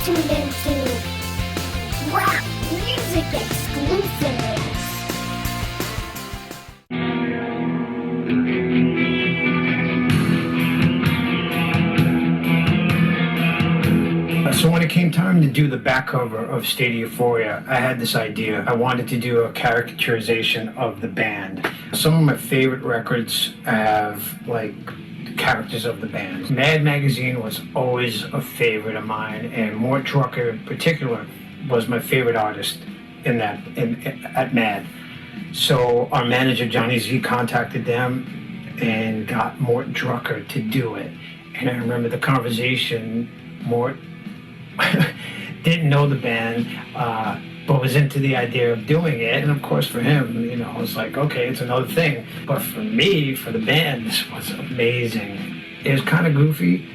tuned into rap music exclusively. So when it came time to do the back cover of State of Euphoria, I had this idea. I wanted to do a caricaturization of the band. Some of my favorite records have, like, characters of the band. Mad Magazine was always a favorite of mine, and Mort Drucker in particular was my favorite artist at Mad. So our manager, Johnny Z, contacted them and got Mort Drucker to do it. And I remember the conversation. Mort didn't know the band, but was into the idea of doing it. And of course for him, it was like, okay, it's another thing. But for me, for the band, this was amazing. It was kind of goofy,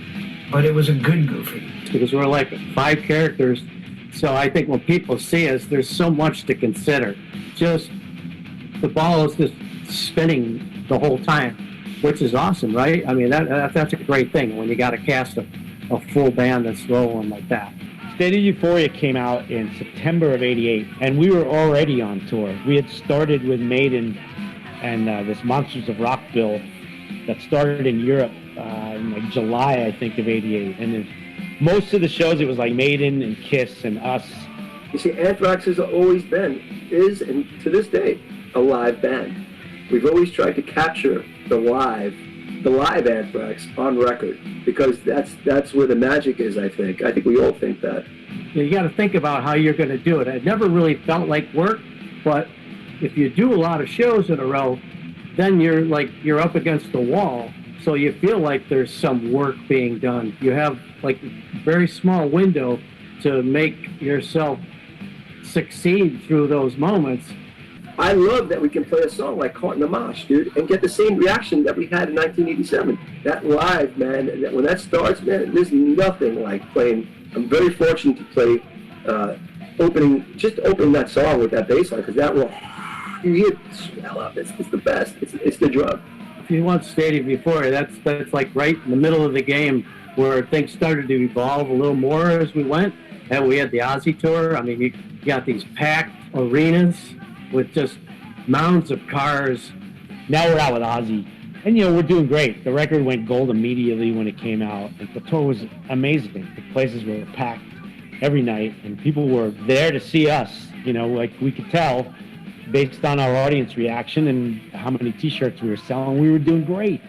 but it was a good goofy. Because we're like 5 characters. So I think when people see us, there's so much to consider. Just the ball is just spinning the whole time, which is awesome, right? I mean, that's a great thing when you got to cast a full band that's rolling like that. State of Euphoria came out in September of '88, and we were already on tour. We had started with Maiden and this Monsters of Rock bill that started in Europe in like July, I think, of '88. And then most of the shows, it was like Maiden and Kiss and us. You see, Anthrax has always been, is, and to this day, a live band. We've always tried to capture the live Anthrax on record, because that's where the magic is, I think. I think we all think that. You got to think about how you're going to do it. It never really felt like work, but if you do a lot of shows in a row, then you're up against the wall, so you feel like there's some work being done. You have like a very small window to make yourself succeed through those moments. I love that we can play a song like Caught in a Mosh, dude, and get the same reaction that we had in 1987. That live, man, when that starts, man, there's nothing like playing. I'm very fortunate to play opening that song with that bass line, because that will, you hear it swell up. It's the best. It's the drug. If you want State of Euphoria, that's like right in the middle of the game where things started to evolve a little more as we went. And we had the Ozzy tour. I mean, you got these packed arenas with just mounds of cars. Now we're out with Ozzy, and we're doing great. The record went gold immediately when it came out, and the tour was amazing. The places were packed every night, and people were there to see us. Like we could tell based on our audience reaction and how many T-shirts we were selling, we were doing great.